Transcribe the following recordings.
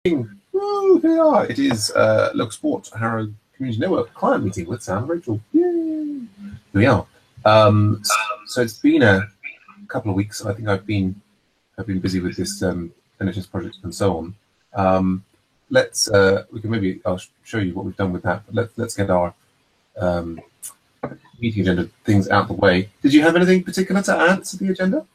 Woo, here we are. It is Local Sport Harrow Community Network client meeting with Sam and Rachel. Yay! Here we are. So it's been a couple of weeks. I think I've been busy with this NHS project and so on. We can maybe I'll show you what we've done with that. But let's get our meeting agenda things out the way. Did you have anything particular to add to the agenda?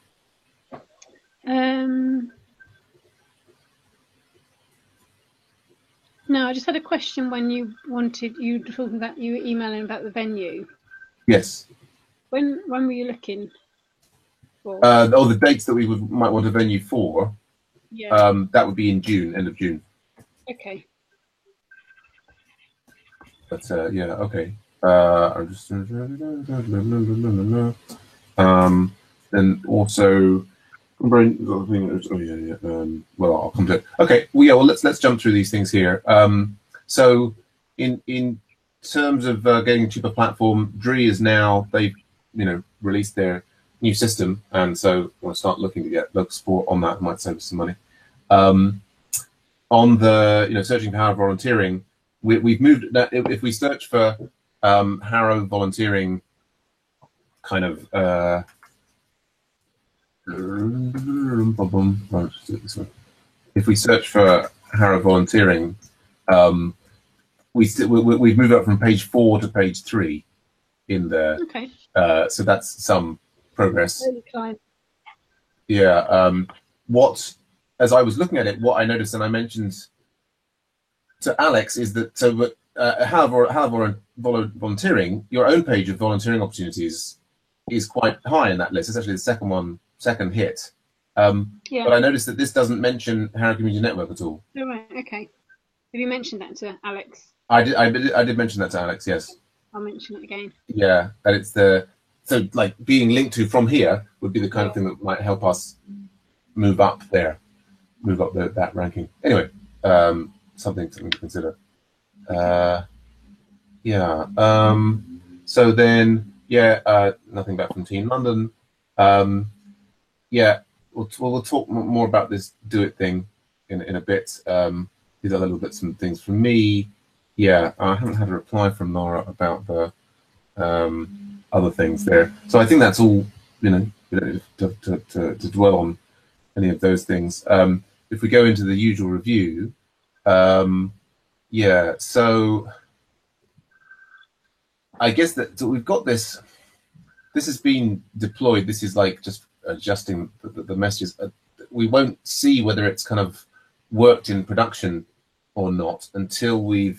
No, I just had a question when you were talking about, you were emailing about the venue. Yes. When were you looking for? The dates that we might want a venue for. Yeah. That would be in June, end of June. Okay. But yeah, okay. I'm just then also. Well, I'll come to it. Okay, well, let's jump through these things here. So, in terms of getting a cheaper platform, Dree is now they've released their new system, and so we'll start looking to get Local Sport on that. Might save us some money. On the searching for Harrow volunteering, we've moved. If we search for Harrow volunteering, kind of. If we search for Harrow volunteering, we've moved up from page 4 to page 3 in there. Okay. So that's some progress. Really kind. Yeah. As I was looking at it, what I noticed, and I mentioned to Alex, is that Harrow volunteering, your own page of volunteering opportunities is quite high in that list. It's actually the second hit. Yeah. But I noticed that this doesn't mention Harrow Community Network at all. Oh, right. Okay. Have you mentioned that to Alex? I did mention that to Alex. Yes. I'll mention it again. Yeah, and it's like being linked to from here would be the kind of thing that might help us move up that ranking. Anyway, something to consider. Yeah. So then, nothing back from Team London. Yeah, we'll talk more about this Do It thing in a bit. These other little bits and things from me. Yeah, I haven't had a reply from Nora about the other things there. So I think that's all. To dwell on any of those things. If we go into the usual review, yeah. So I guess that we've got this. This has been deployed. This is like just adjusting the messages. We won't see whether it's kind of worked in production or not until we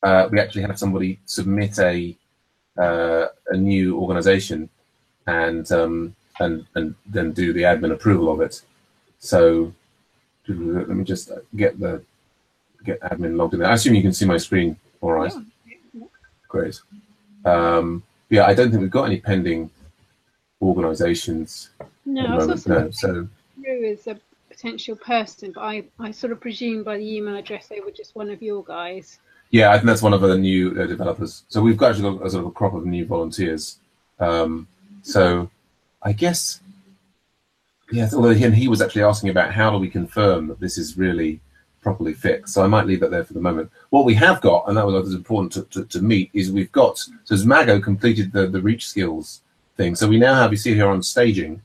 actually have somebody submit a new organization and then do the admin approval of it. So let me just get admin logged in there. I assume you can see my screen. All right. Yeah. Great. Yeah, I don't think we've got any pending organisations. No, So Drew is a potential person, but I sort of presume by the email address they were just one of your guys. Yeah, I think that's one of the new developers. So we've actually got a sort of a crop of new volunteers. So I guess, yeah. Although he was actually asking about how do we confirm that this is really properly fixed. So I might leave that there for the moment. What we have got, and that was important to meet, is we've got, so Zmago completed the reach skills thing. So we now have, you see here on staging,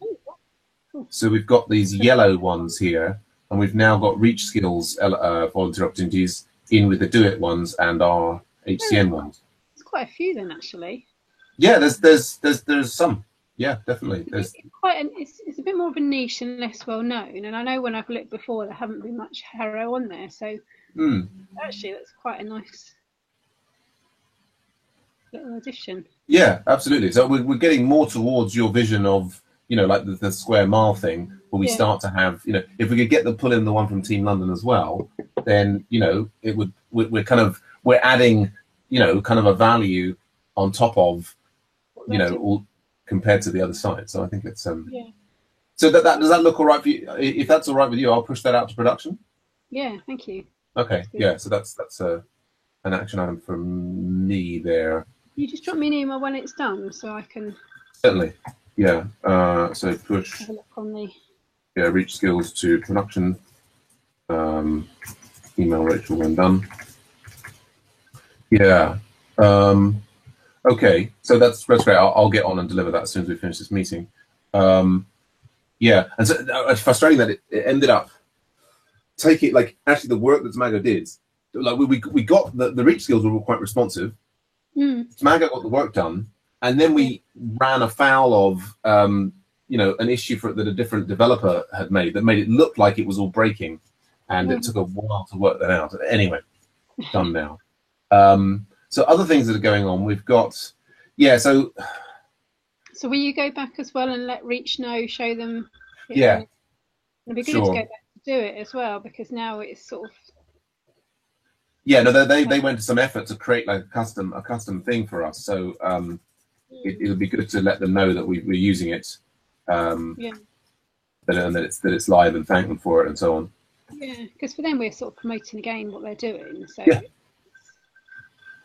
so we've got these yellow ones here, and we've now got reach skills volunteer opportunities in with the Do It ones and our HCN ones. There's quite a few then, actually. Yeah, there's some. Yeah, definitely. It's a bit more of a niche and less well known. And I know when I've looked before, there haven't been much Harrow on there. So actually, that's quite a nice little addition. Yeah, absolutely. So we're getting more towards your vision of, like the square mile thing, where we start to have, if we could get pull in the one from Team London as well, then it would we're adding kind of a value on top of all compared to the other side. So I think it's yeah. So that does that look all right for you? If that's all right with you, I'll push that out to production. Yeah, thank you. Okay, yeah. So that's an action item for me there. You just drop me an email when it's done, so I can. Certainly, yeah. So push. Have a look on the. Yeah, reach skills to production. email Rachel when done. Yeah. Okay, so that's great. I'll get on and deliver that as soon as we finish this meeting. Yeah, and so it's frustrating that it ended up taking, like, actually the work that Smago did, like we got the reach skills were all quite responsive. Smago got the work done, and then we ran afoul of you know, an issue that a different developer had made that made it look like it was all breaking, and it took a while to work that out. Anyway, done now. So other things that are going on, we've got, yeah. So will you go back as well and let Reach know, show them? Yeah, it'd be good to go back to do it as well, because now it's sort of. Yeah, no, they went to some effort to create like a custom thing for us. So it'll be good to let them know that we're using it. And that it's live, and thank them for it and so on. Yeah, because for them we're sort of promoting again what they're doing. So yeah,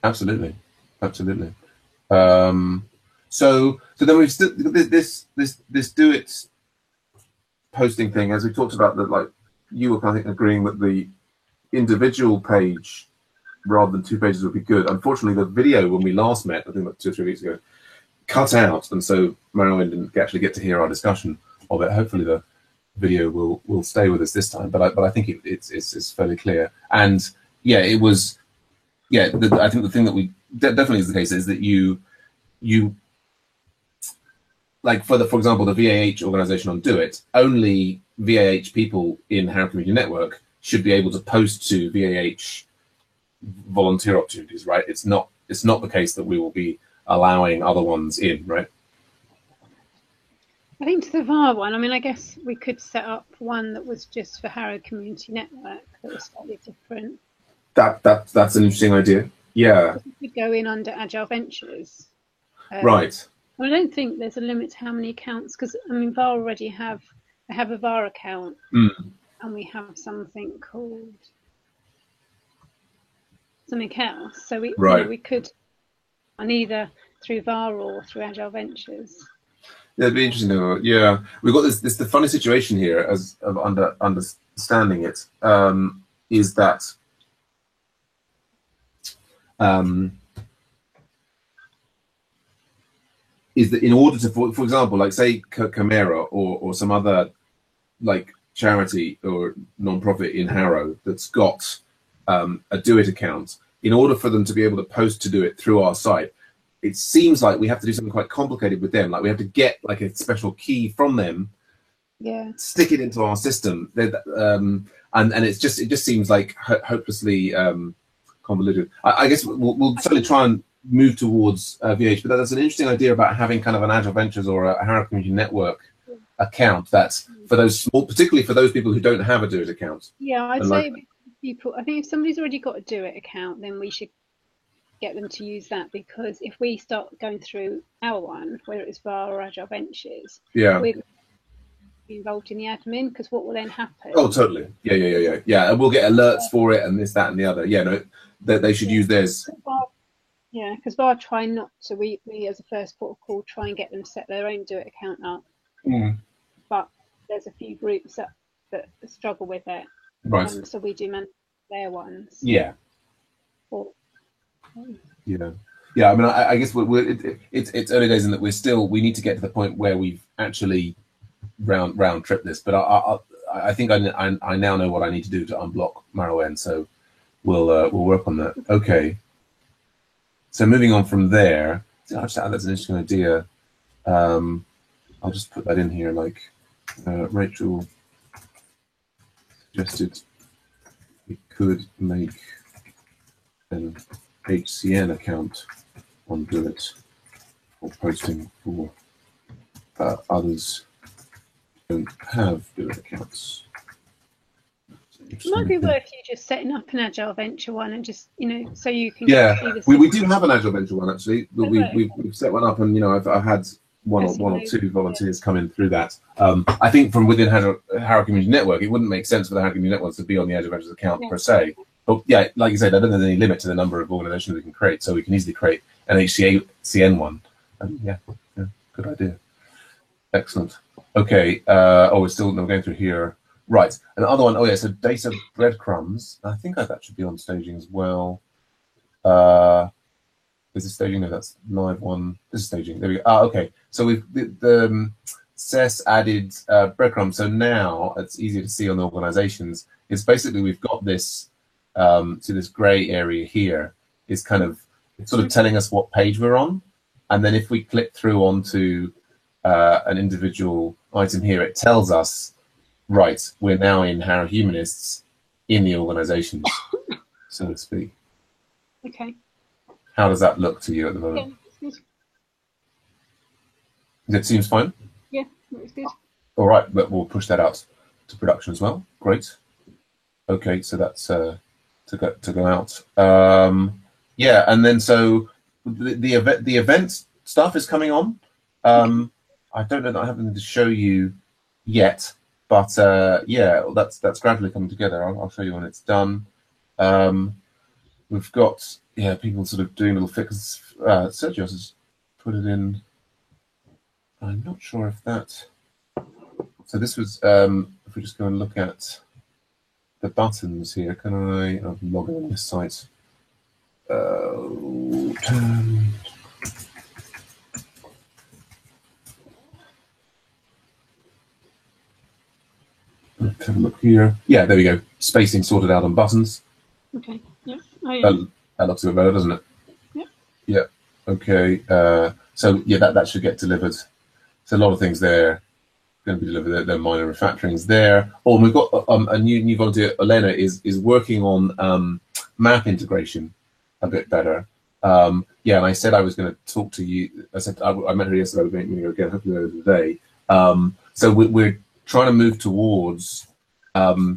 absolutely. So then we've still this do it posting thing, as we talked about, that like you were kind of agreeing that the individual page rather than 2 pages would be good. Unfortunately, the video when we last met, I think like 2 or 3 weeks ago, cut out, and so Marilyn didn't actually get to hear our discussion of it. Hopefully the video will stay with us this time, but I think it's fairly clear. And yeah, it was, yeah, I think the thing that we definitely is the case is that you like for example the VAH organization on Do It, only VAH people in Harrow Community Network should be able to post to VAH volunteer opportunities, right? It's not the case that we will be allowing other ones in, right? I think to the VAR one, I mean, I guess we could set up one that was just for Harrow Community Network that was slightly different. That's an interesting idea. Yeah. We could go in under Agile Ventures. Right. I don't think there's a limit to how many accounts, because I mean, VAR already have a VAR account, and we have something called something else. So we we could, on either through VAR or through Agile Ventures. Yeah, it'd be interesting to know. Yeah, we've got this the funny situation here as of understanding it, is that in order to, for example, like say Chimera or some other like charity or non-profit in Harrow that's got a Do It account, in order for them to be able to post to Do It through our site, it seems like we have to do something quite complicated with them. Like we have to get like a special key from them, stick it into our system, and it just seems like hopelessly convoluted. I guess we'll certainly try and move towards VH, but that's an interesting idea about having kind of an Agile Ventures or a Harrow Community Network account. That's for those small, particularly for those people who don't have a Do It account. Yeah, I'd say people. I think if somebody's already got a Do It account, then we should get them to use that, because if we start going through our one, whether it's VAR or Agile Ventures, we're involved in the admin, because what will then happen? Oh, totally. Yeah. And we'll get alerts for it and this, that, and the other. Yeah, no, they should use theirs. Yeah, because VAR try not to. We as a first port of call try and get them to set their own Do It account up. But there's a few groups that struggle with it. Right. So we do manage their ones. Yeah. Yeah. I mean, I guess it's early days in that we need to get to the point where we've actually round trip this. But I think I now know what I need to do to unblock Marowen. So we'll work on that. Okay. So moving on from there, that's an interesting idea. I'll just put that in here. Like Rachel suggested, we could make an HCN account on Do It for posting for others who don't have Do It accounts. It might be worth you just setting up an Agile Venture one and just, so you can. Yeah, we do have an Agile Venture one actually. We've set one up, and I've had one or two volunteers come in through that. I think from within Harrow Community Network, it wouldn't make sense for the Harrow Community Network to be on the Agile Ventures account per se. But yeah, like you said, I don't think there's any limit to the number of organizations we can create, so we can easily create an HCN one. Yeah, good idea. Excellent. Okay. We're going through here. Right, and the other one, oh yeah, so data breadcrumbs. I think that should be on staging as well. Is it staging? No, that's live one. This is staging. There we go. Okay. So we've the SES added breadcrumbs. So now it's easier to see on the organizations. It's basically we've got this this gray area here. It's kind of sort of telling us what page we're on, and then if we click through onto an individual item here, it tells us, right, we're now in Harrow Humanists in the organizations, so to speak. Okay. How does that look to you at the moment? Yeah, it seems fine? Yeah, it's good. All right, but we'll push that out to production as well. Great. Okay, so that's to go out. Yeah, and then so the event stuff is coming on. I don't know that I have anything to show you yet, but yeah, that's gradually coming together. I'll show you when it's done. We've got people sort of doing little fixes. Sergio has put it in. I'm not sure if that. So this was if we just go and look at the buttons here. Can I'm logging on this site. Let's have a look here. Yeah, there we go. Spacing sorted out on buttons. Okay. Yeah. Oh, yeah. That looks a bit better, doesn't it? Yeah. Yeah. Okay. So yeah, that should get delivered. So a lot of things there going to be delivered. There are minor refactorings there. Oh, and we've got a new volunteer. Elena is working on map integration a bit better. Yeah, and I said I was going to talk to you. I said I met her yesterday. We're going to meet her again, hopefully later today. So we're trying to move towards not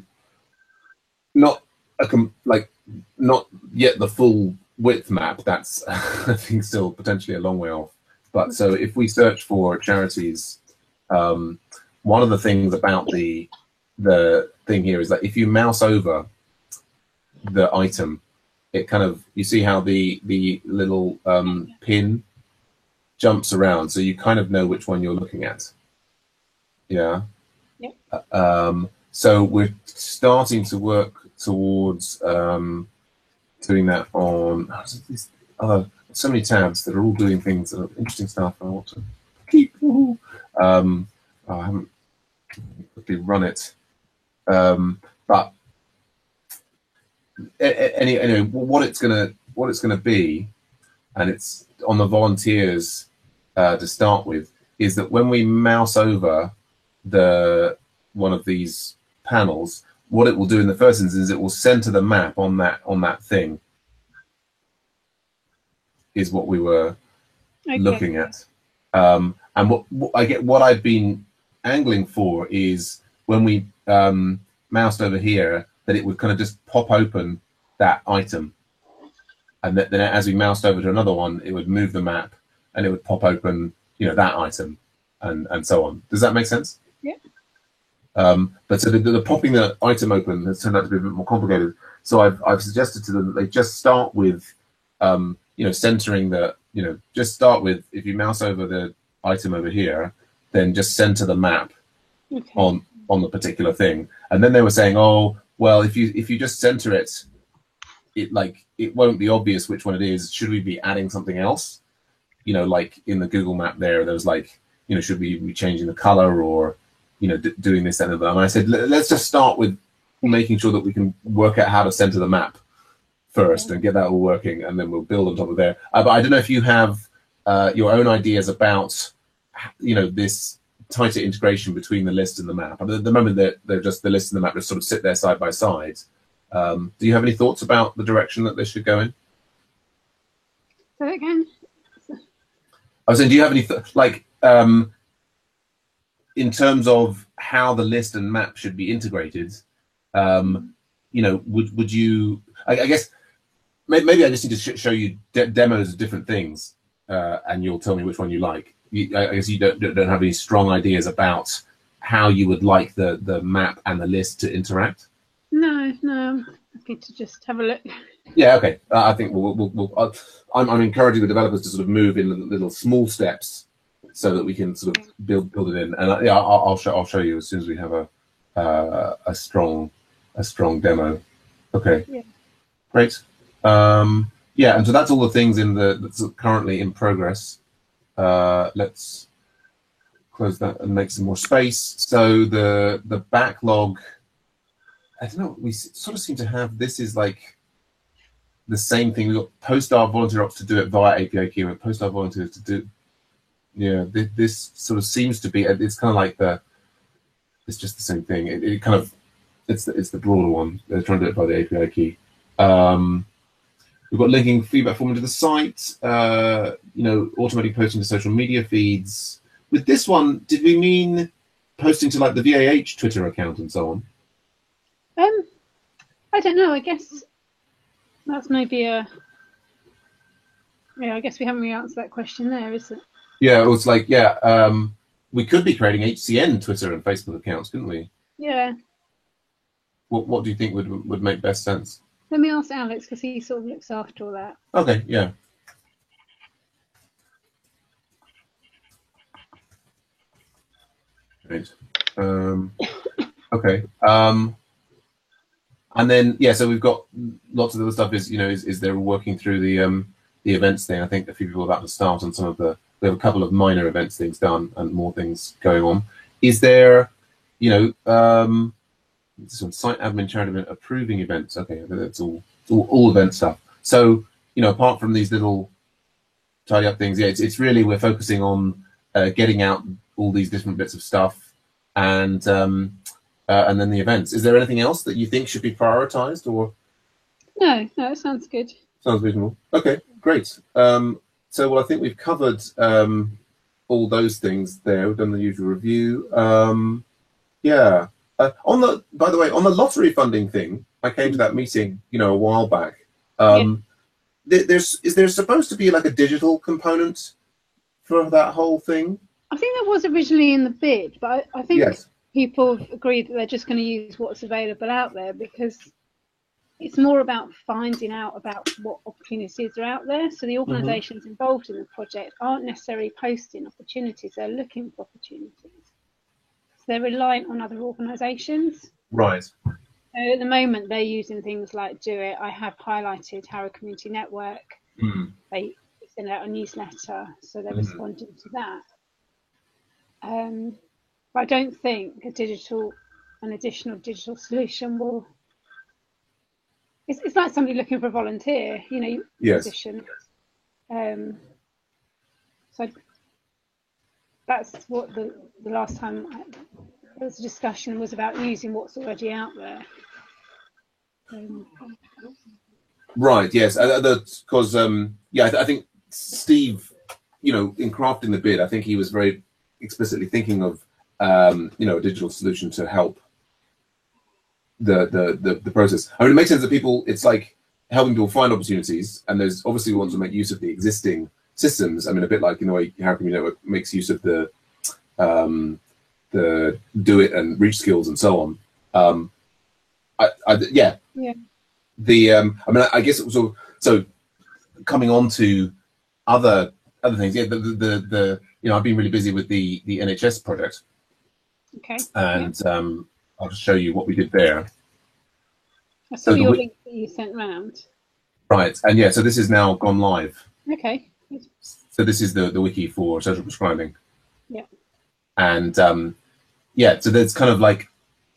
yet the full width map. That's I think still potentially a long way off. But so if we search for charities, one of the things about the thing here is that if you mouse over the item, it kind of, you see how the little pin jumps around, so you kind of know which one you're looking at. Yeah. Yep. So we're starting to work towards doing that on so many tabs that are all doing things that are interesting stuff. I want to keep. I haven't quickly run it, but anyway, what it's gonna be, and it's on the volunteers to start with, is that when we mouse over one of these panels, what it will do in the first instance is it will center the map on that thing. Is what we were looking at, and what I've been angling for is when we moused over here, that it would kind of just pop open that item, and then as we moused over to another one, it would move the map and it would pop open, that item, and so on. Does that make sense? Yeah. But so the popping the item open has turned out to be a bit more complicated. So I've suggested to them that they just start with centering just start with, if you mouse over the item over here, then just center the map on the particular thing. And then they were saying, oh, well, if you just center it, it won't be obvious which one it is. Should we be adding something else? Like in the Google map there was should we be changing the color or, doing this and that. And I said, let's just start with making sure that we can work out how to center the map first and get that all working, and then we'll build on top of there. But I don't know if you have your own ideas about this tighter integration between the list and the map. At the moment, they're just the list and the map just sort of sit there side by side. Do you have any thoughts about the direction that they should go in? Say that again. I was saying, do you have any in terms of how the list and map should be integrated? Would you? I guess maybe I just need to show you demos of different things, and you'll tell me which one you like. I guess you don't have any strong ideas about how you would like the map and the list to interact. No, I'm happy to just have a look. Yeah, okay. I think I'm encouraging the developers to sort of move in little small steps so that we can sort of build it in. And I'll show you as soon as we have a a strong demo. Okay, yeah. Great. Yeah, and so that's all the things that's currently in progress. Let's close that and make some more space. So the backlog, I don't know, we sort of seem to have, this is like the same thing. We've got post our volunteer ops to do it via API key, and post our volunteers to do, yeah, this sort of seems to be, it's kind of like it's just the same thing. It kind of, it's the broader one. They're trying to do it by the API key. We've got linking feedback form into the site, automatic posting to social media feeds. With this one, did we mean posting to like the VAH Twitter account and so on? I don't know. I guess that's maybe I guess we haven't really answered that question there, is it? Yeah, it was like, we could be creating HCN Twitter and Facebook accounts, couldn't we? Yeah. What do you think would make best sense? Let me ask Alex, because he sort of looks after all that. Okay, yeah. Great. Okay. And then, yeah, so we've got lots of other stuff is they're working through the events thing. I think a few people about to start on some of we have a couple of minor events things done and more things going on. Is there, this one, site admin, charity event, approving events. Okay, that's all event stuff. So, apart from these little tidy up things, yeah, it's really, we're focusing on getting out all these different bits of stuff and then the events. Is there anything else that you think should be prioritized, or? No, it sounds good. Sounds reasonable. Okay, great. So, well, I think we've covered all those things there. We've done the usual review. Yeah. By the way, on the lottery funding thing, I came to that meeting, a while back. Is there supposed to be like a digital component for that whole thing? I think that was originally in the bid, but I think people have agreed that they're just going to use what's available out there, because it's more about finding out about what opportunities are out there. So the organisations involved in the project aren't necessarily posting opportunities, they're looking for opportunities. So they're reliant on other organisations. Right. So at the moment, they're using things like Do It. I have highlighted Harrow Community Network. They send out a newsletter, so they're responding to that. But I don't think an additional digital solution will. It's like somebody looking for a volunteer, position. So that's what the last time there was a discussion was about, using what's already out there. Right. Yes. Because I think Steve, in crafting the bid, I think he was very explicitly thinking of a digital solution to help the process. I mean, it makes sense that it's like helping people find opportunities, and there's obviously we want to make use of the existing systems. I mean, a bit like in the way Harrow Community Network makes use of the Do It and Reach Skills and so on. Yeah. I mean, I guess it was so coming on to other things. Yeah, I've been really busy with the NHS project. Okay. And I'll just show you what we did there. I saw your link that you sent round. Right, and so this is now gone live. Okay. So this is the wiki for social prescribing. Yeah. And so there's kind of like,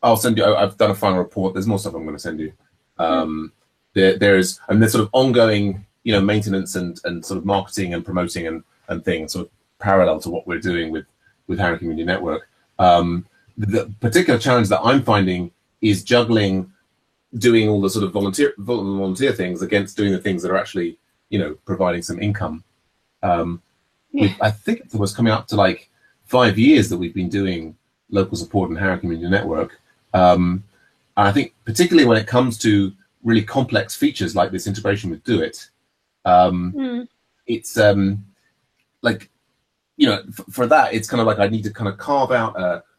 I'll send you, I've done a final report. There's more stuff I'm going to send you. There's sort of ongoing, maintenance and sort of marketing and promoting and things sort of parallel to what we're doing with Harrow Community Network. The particular challenge that I'm finding is juggling doing all the sort of volunteer things against doing the things that are actually, providing some income. I think it was coming up to like 5 years that we've been doing local support in Harrow Community Network. And I think particularly when it comes to really complex features like this integration with Do It, it's like, for that, it's kind of like I need to kind of carve out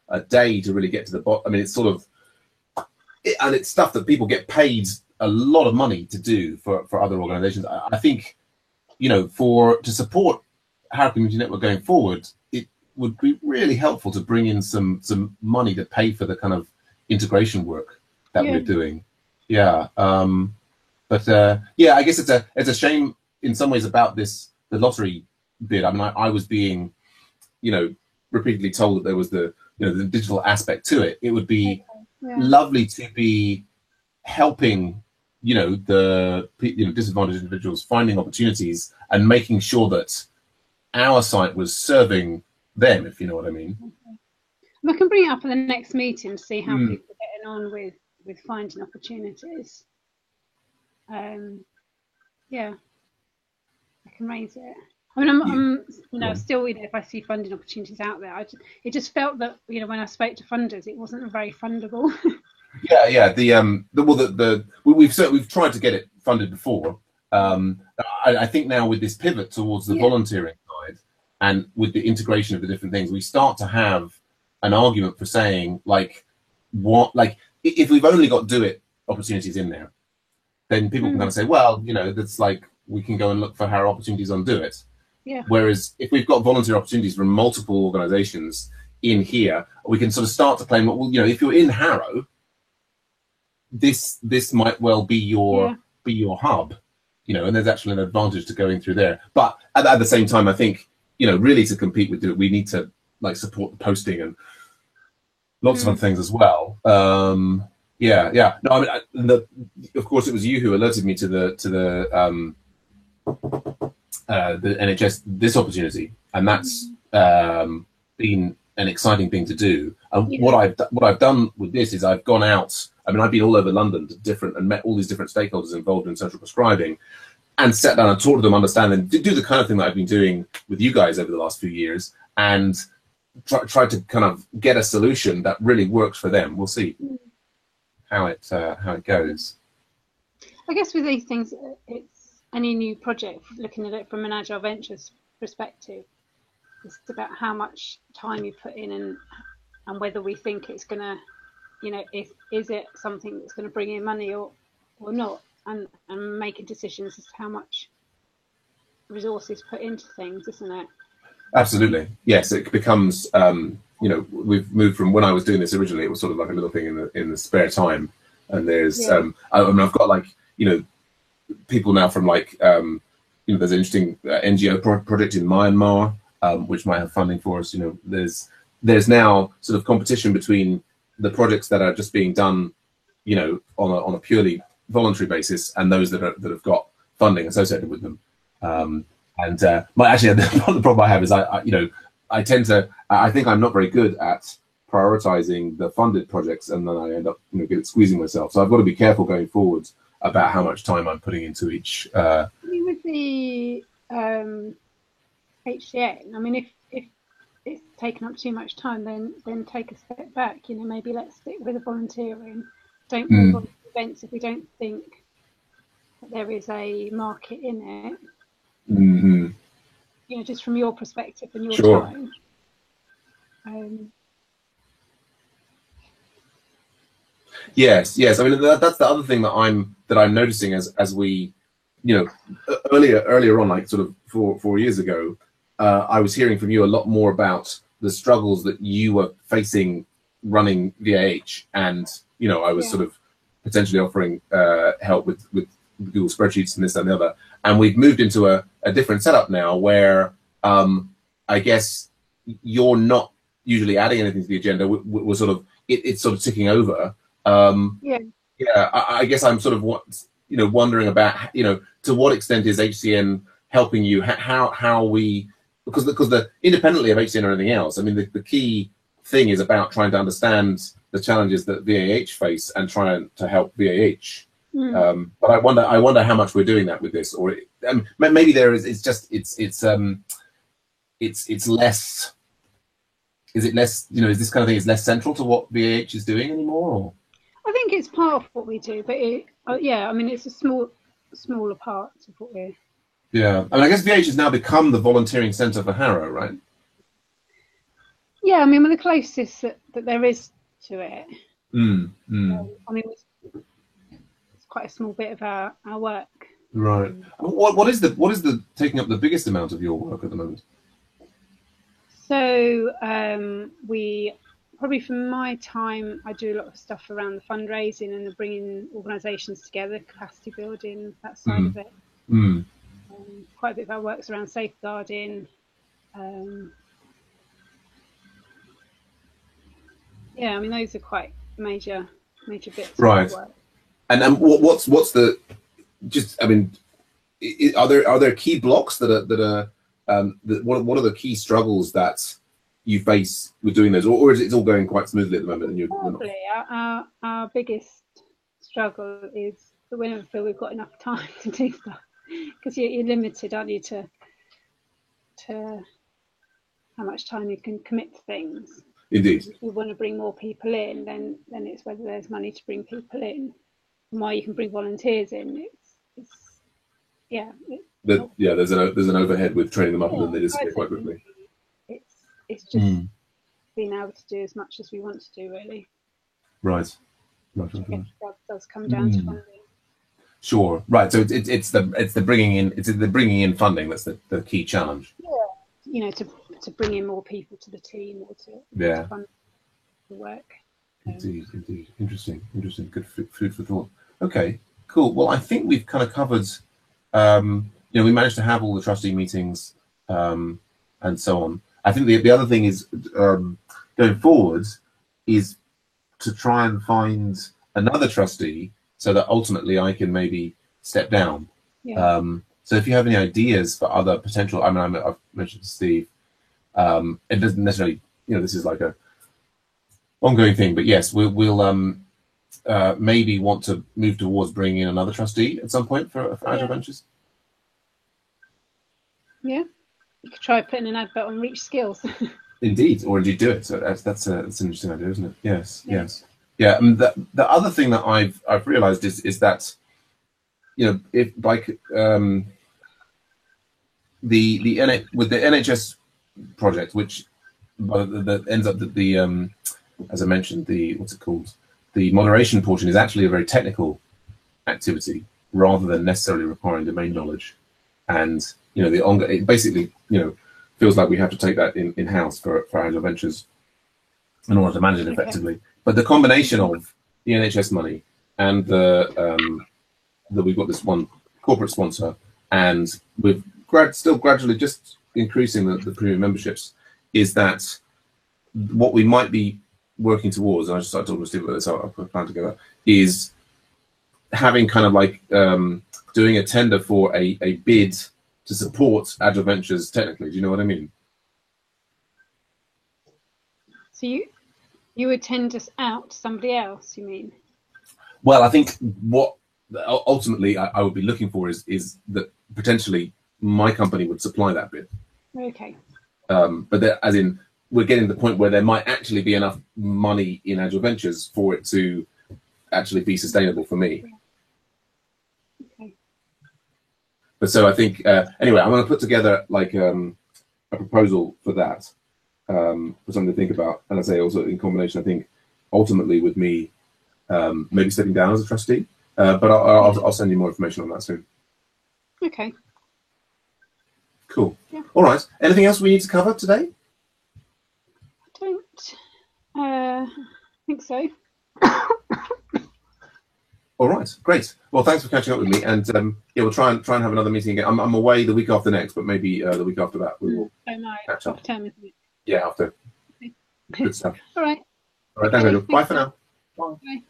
a day to really get to the bottom. I mean, it's sort of, and it's stuff that people get paid a lot of money to do for other organizations. I think, to support Harrow Community Network going forward, it would be really helpful to bring in some money to pay for the kind of integration work that we're doing. Yeah. But yeah, I guess it's a shame in some ways about the lottery bit. I mean, I was being, repeatedly told that there was the digital aspect to it. It would be lovely to be helping, the disadvantaged individuals finding opportunities and making sure that our site was serving them, if you know what I mean. We can bring it up at the next meeting to see how people are getting on with finding opportunities. Yeah, I can raise it. I mean, I'm still, if I see funding opportunities out there, it just felt that, when I spoke to funders, it wasn't very fundable. Yeah. We've tried to get it funded before. I think now with this pivot towards the volunteering side and with the integration of the different things, we start to have an argument for saying, if we've only got do it opportunities in there, then people can kind of say, well, that's like, we can go and look for our opportunities on do it. Yeah. Whereas if we've got volunteer opportunities from multiple organizations in here, we can sort of start to claim, well, if you're in Harrow, this might well be your hub, and there's actually an advantage to going through there. But at the same time, I think, really to compete with it, we need to support the posting and lots of other things as well. Yeah. No, I mean, of course, it was you who alerted me to the NHS this opportunity, and that's been an exciting thing to do. And what I've done with this is I've gone out. I mean, I've been all over London and met all these different stakeholders involved in central prescribing, and sat down and talked to them, understand them, do the kind of thing that I've been doing with you guys over the last few years, and try to kind of get a solution that really works for them. We'll see how it goes. I guess with these things, it's any new project, looking at it from an Agile Ventures perspective, it's about how much time you put in and whether we think it's going to, is it something that's going to bring in money or not, and making decisions as to how much resources put into things, isn't it? Absolutely. Yes, it becomes, we've moved from when I was doing this originally, it was sort of like a little thing in the spare time. And there's, I mean, I've got people now from there's an interesting NGO project in Myanmar, which might have funding for us. There's now sort of competition between the projects that are just being done, on a purely voluntary basis, and those that have got funding associated with them. The problem I have is I think I'm not very good at prioritizing the funded projects, and then I end up squeezing myself. So I've got to be careful going forward about how much time I'm putting into each. With the HCN, I mean, if it's taken up too much time, then take a step back. Maybe let's stick with the volunteering. Don't move on to events if we don't think that there is a market in it. Mm-hmm. Just from your perspective and your time. Yes. I mean, that's the other thing that I'm noticing as we, earlier on, like sort of 4 years ago, I was hearing from you a lot more about the struggles that you were facing running VAH, and I was sort of potentially offering help with Google spreadsheets and this and the other. And we've moved into a different setup now where I guess you're not usually adding anything to the agenda. We're sort of, it's sort of ticking over. I guess I'm sort of wondering about, to what extent is HCN helping you? How we, because the independently of HCN or anything else, I mean, the key thing is about trying to understand the challenges that VAH face and trying to help VAH. But I wonder how much we're doing that with this, or maybe there is. It's just it's less. Is it less? Is this kind of thing is less central to what VAH is doing anymore? Or? I think it's part of what we do, but I mean, it's a smaller part of what we're. Yeah, I mean, I guess VAH has now become the volunteering centre for Harrow, right? Yeah, I mean, we're the closest that there is to it. I mean, it's quite a small bit of our work. Right. What is the taking up the biggest amount of your work at the moment? So we probably from my time, I do a lot of stuff around the fundraising and the bringing organisations together, capacity building, that side of it. Quite a bit of our work's around safeguarding. Yeah, I mean, those are quite major bits. Right. Of work. And what's the, just, I mean, are there key blocks that are what are the key struggles that you face with doing those, or is it all going quite smoothly at the moment? And probably our biggest struggle is that we never feel we've got enough time to do stuff, because you're limited, aren't you, to how much time you can commit to things. Indeed. If you want to bring more people in, then it's whether there's money to bring people in, and why you can bring volunteers in. There's an overhead with training them up, and then they disappear quite quickly. It's just being able to do as much as we want to do, really. Right. That does come down to funding. Sure. Right. So it's the bringing in funding that's the key challenge. Yeah. You know, to bring in more people to the team, or to fund the work. Indeed. Interesting. Good food for thought. Okay. Cool. Well, I think we've kind of covered. We managed to have all the trustee meetings and so on. I think the other thing is going forward is to try and find another trustee so that ultimately I can maybe step down. Yeah. So if you have any ideas for other potential, I've mentioned to Steve, it doesn't necessarily, this is like a ongoing thing, but yes, we'll maybe want to move towards bringing in another trustee at some point for Agile Ventures. Yeah, you could try putting an advert on Reach Skills. Indeed, or indeed do it. So that's an interesting idea, isn't it? Yes. Yeah. The other thing that I've realised is that if like with the NHS project, which that ends up that the as I mentioned, what's it called? The moderation portion is actually a very technical activity rather than necessarily requiring domain knowledge, and it basically feels like we have to take that in house for Agile Ventures in order to manage it effectively. But the combination of the NHS money and that we've got this one corporate sponsor, and we've still gradually just increasing the premium memberships, is that what we might be working towards, and I just started talking to Steve about this, I'll put a plan together, is having kind of like doing a tender for a bid to support Agile Ventures technically. Do you know what I mean? So you would tender out to somebody else, you mean? Well, I think what ultimately I would be looking for is that potentially my company would supply that bid. Okay. But as in, we're getting to the point where there might actually be enough money in Agile Ventures for it to actually be sustainable for me. Okay. But so I think, anyway, I'm going to put together like a proposal for that, for something to think about. And I say also in combination, I think ultimately with me maybe stepping down as a trustee, but I'll send you more information on that soon. Okay. Cool. Yeah. All right. Anything else we need to cover today? I don't think so. All right, great. Well, thanks for catching up with me, and we'll try and have another meeting again. I'm away the week after next, but maybe the week after that we will catch up. Term, isn't it? Yeah, after. Okay. Good stuff. All right. All right, thanks, Angel. Bye for now. Bye.